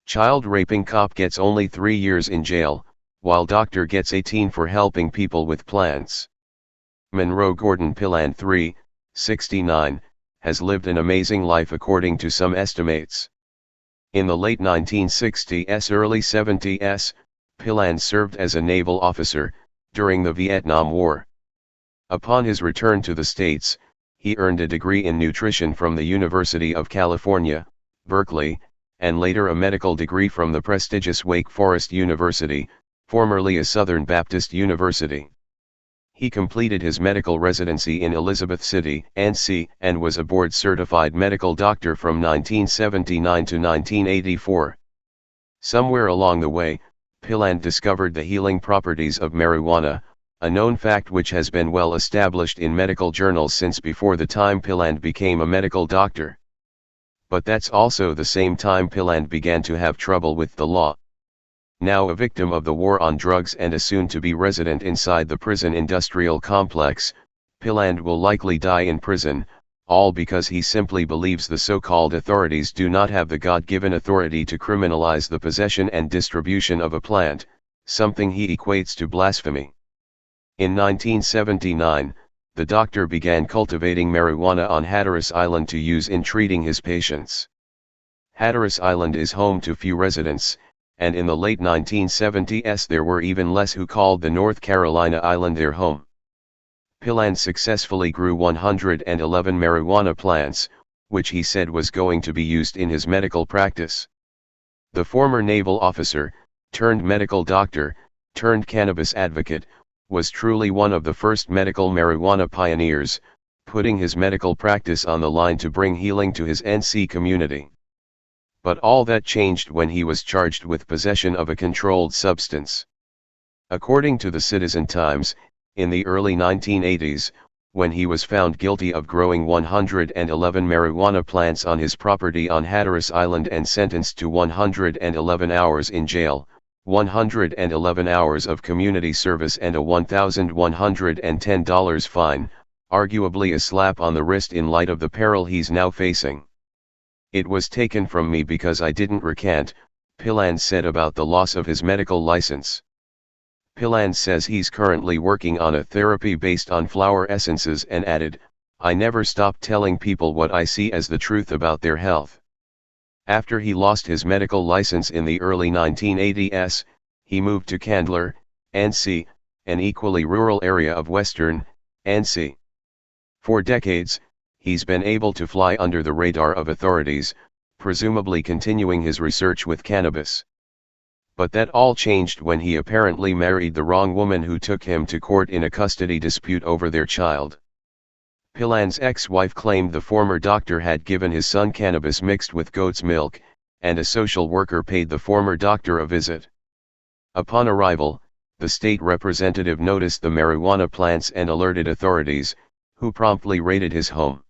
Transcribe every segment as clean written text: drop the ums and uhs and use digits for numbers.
Child raping cop gets only 3 years in jail, while doctor gets 18 for helping people with plants. Monroe Gordon Pilland 3, 69, has lived an amazing life according to some estimates. In the late 1960s, early 70s, Pilland served as a naval officer during the Vietnam War. Upon his return to the States, he earned a degree in nutrition from the University of California, Berkeley, and later a medical degree from the prestigious Wake Forest University, formerly a Southern Baptist University. He completed his medical residency in Elizabeth City, NC, and was a board-certified medical doctor from 1979 to 1984. Somewhere along the way, Pilland discovered the healing properties of marijuana, a known fact which has been well established in medical journals since before the time Pilland became a medical doctor. But that's also the same time Pilland began to have trouble with the law. Now a victim of the war on drugs and a soon-to-be resident inside the prison industrial complex, Pilland will likely die in prison, all because he simply believes the so-called authorities do not have the God-given authority to criminalize the possession and distribution of a plant, something he equates to blasphemy. In 1979, the doctor began cultivating marijuana on Hatteras Island to use in treating his patients. Hatteras Island is home to few residents, and in the late 1970s there were even less who called the North Carolina island their home. Pilland successfully grew 111 marijuana plants, which he said was going to be used in his medical practice. The former naval officer, turned medical doctor, turned cannabis advocate, was truly one of the first medical marijuana pioneers, putting his medical practice on the line to bring healing to his NC community. But all that changed when he was charged with possession of a controlled substance. According to the Citizen Times, in the early 1980s, when he was found guilty of growing 111 marijuana plants on his property on Hatteras Island and sentenced to 111 hours in jail, 111 hours of community service and a $1,110 fine, arguably a slap on the wrist in light of the peril he's now facing. It was taken from me because I didn't recant, Pilland said about the loss of his medical license. Pilland says he's currently working on a therapy based on flower essences and added, "I never stop telling people what I see as the truth about their health." After he lost his medical license in the early 1980s, he moved to Candler, NC, an equally rural area of western NC. For decades, he's been able to fly under the radar of authorities, presumably continuing his research with cannabis. But that all changed when he apparently married the wrong woman who took him to court in a custody dispute over their child. Pilland's ex-wife claimed the former doctor had given his son cannabis mixed with goat's milk, and a social worker paid the former doctor a visit. Upon arrival, the state representative noticed the marijuana plants and alerted authorities, who promptly raided his home.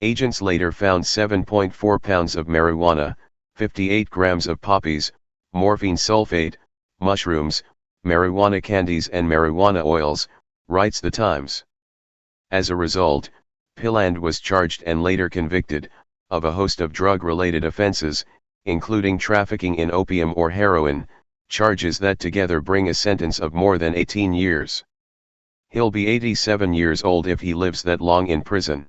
Agents later found 7.4 pounds of marijuana, 58 grams of poppies, morphine sulfate, mushrooms, marijuana candies and marijuana oils, writes the Times. As a result, Pilland was charged and later convicted of a host of drug-related offenses, including trafficking in opium or heroin, charges that together bring a sentence of more than 18 years. He'll be 87 years old if he lives that long in prison.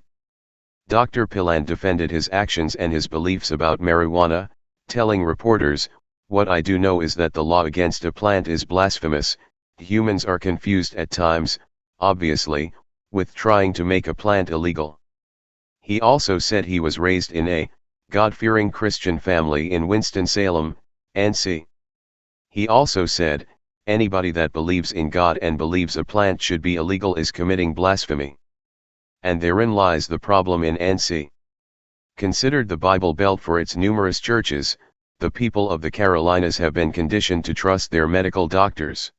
Dr. Pilland defended his actions and his beliefs about marijuana, telling reporters, "What I do know is that the law against a plant is blasphemous. Humans are confused at times, obviously, with trying to make a plant illegal." He also said he was raised in a God-fearing Christian family in Winston-Salem, NC. He also said, "Anybody that believes in God and believes a plant should be illegal is committing blasphemy." And therein lies the problem in NC. Considered the Bible Belt for its numerous churches, the people of the Carolinas have been conditioned to trust their medical doctors.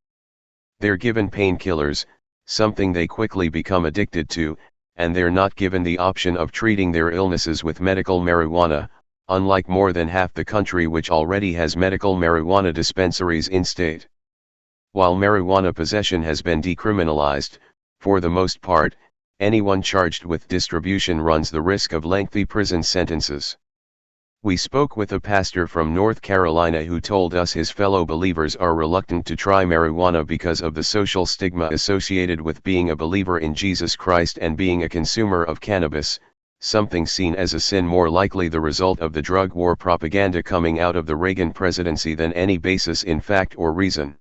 They're given painkillers, something they quickly become addicted to, and they're not given the option of treating their illnesses with medical marijuana, unlike more than half the country which already has medical marijuana dispensaries in state. While marijuana possession has been decriminalized, for the most part, anyone charged with distribution runs the risk of lengthy prison sentences. We spoke with a pastor from North Carolina who told us his fellow believers are reluctant to try marijuana because of the social stigma associated with being a believer in Jesus Christ and being a consumer of cannabis, something seen as a sin more likely the result of the drug war propaganda coming out of the Reagan presidency than any basis in fact or reason.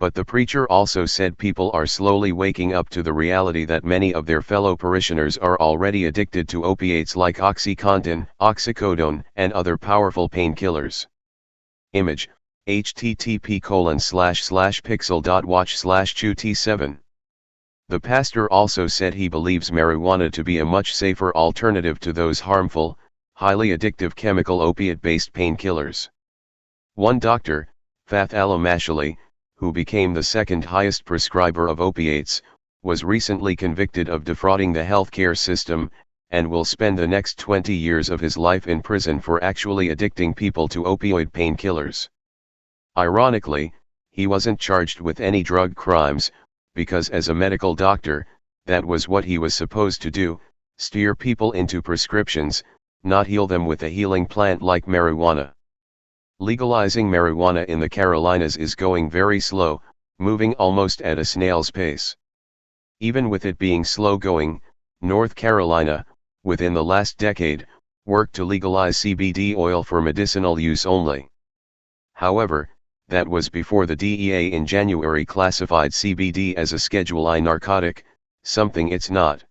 But the preacher also said people are slowly waking up to the reality that many of their fellow parishioners are already addicted to opiates like OxyContin, oxycodone, and other powerful painkillers. Image, http://pixel.watch/qt7. The pastor also said he believes marijuana to be a much safer alternative to those harmful, highly addictive chemical opiate-based painkillers. One doctor, Fath Al-Mashali, who became the second highest prescriber of opiates, was recently convicted of defrauding the healthcare system, and will spend the next 20 years of his life in prison for actually addicting people to opioid painkillers. Ironically, he wasn't charged with any drug crimes, because as a medical doctor, that was what he was supposed to do, steer people into prescriptions, not heal them with a healing plant like marijuana. Legalizing marijuana in the Carolinas is going very slow, moving almost at a snail's pace. Even with it being slow going, North Carolina, within the last decade, worked to legalize CBD oil for medicinal use only. However, that was before the DEA in January classified CBD as a Schedule I narcotic, something it's not.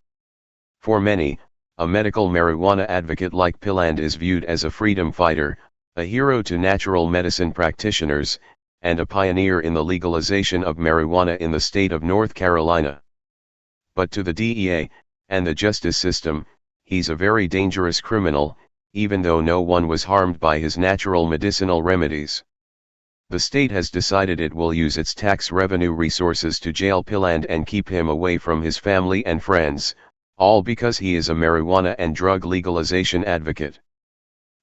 For many, a medical marijuana advocate like Pilland is viewed as a freedom fighter, a hero to natural medicine practitioners, and a pioneer in the legalization of marijuana in the state of North Carolina. But to the DEA, and the justice system, he's a very dangerous criminal, even though no one was harmed by his natural medicinal remedies. The state has decided it will use its tax revenue resources to jail Pilland and keep him away from his family and friends, all because he is a marijuana and drug legalization advocate.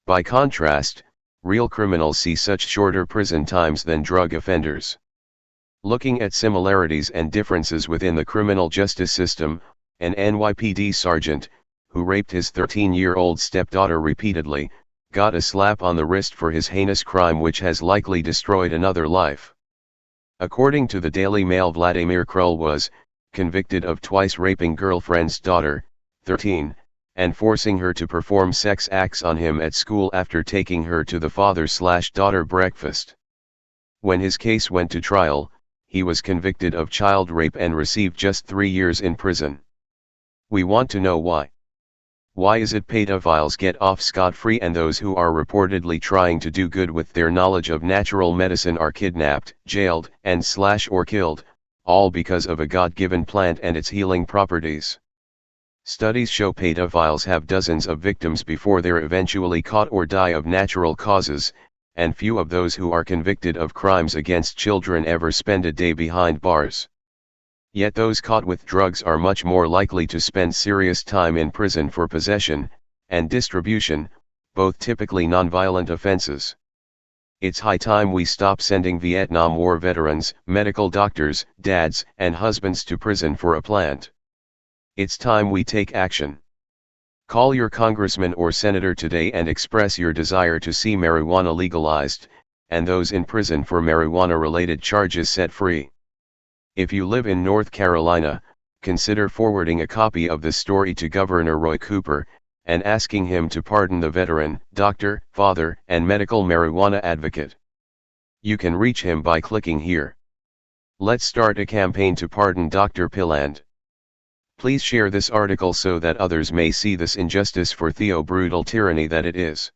By contrast, real criminals see such shorter prison times than drug offenders. Looking at similarities and differences within the criminal justice system, an NYPD sergeant, who raped his 13-year-old stepdaughter repeatedly, got a slap on the wrist for his heinous crime which has likely destroyed another life. According to the Daily Mail, Vladimir Krull was convicted of twice raping girlfriend's daughter, 13, and forcing her to perform sex acts on him at school after taking her to the father/daughter breakfast. When his case went to trial, he was convicted of child rape and received just 3 years in prison. We want to know why. Why is it pedophiles get off scot-free and those who are reportedly trying to do good with their knowledge of natural medicine are kidnapped, jailed, and/or killed, all because of a God-given plant and its healing properties? Studies show pedophiles have dozens of victims before they're eventually caught or die of natural causes, and few of those who are convicted of crimes against children ever spend a day behind bars. Yet those caught with drugs are much more likely to spend serious time in prison for possession and distribution, both typically nonviolent offenses. It's high time we stop sending Vietnam War veterans, medical doctors, dads, and husbands to prison for a plant. It's time we take action. Call your congressman or senator today and express your desire to see marijuana legalized, and those in prison for marijuana-related charges set free. If you live in North Carolina, consider forwarding a copy of this story to Governor Roy Cooper, and asking him to pardon the veteran, doctor, father, and medical marijuana advocate. You can reach him by clicking here. Let's start a campaign to pardon Dr. Pilland. Please share this article so that others may see this injustice for the brutal tyranny that it is.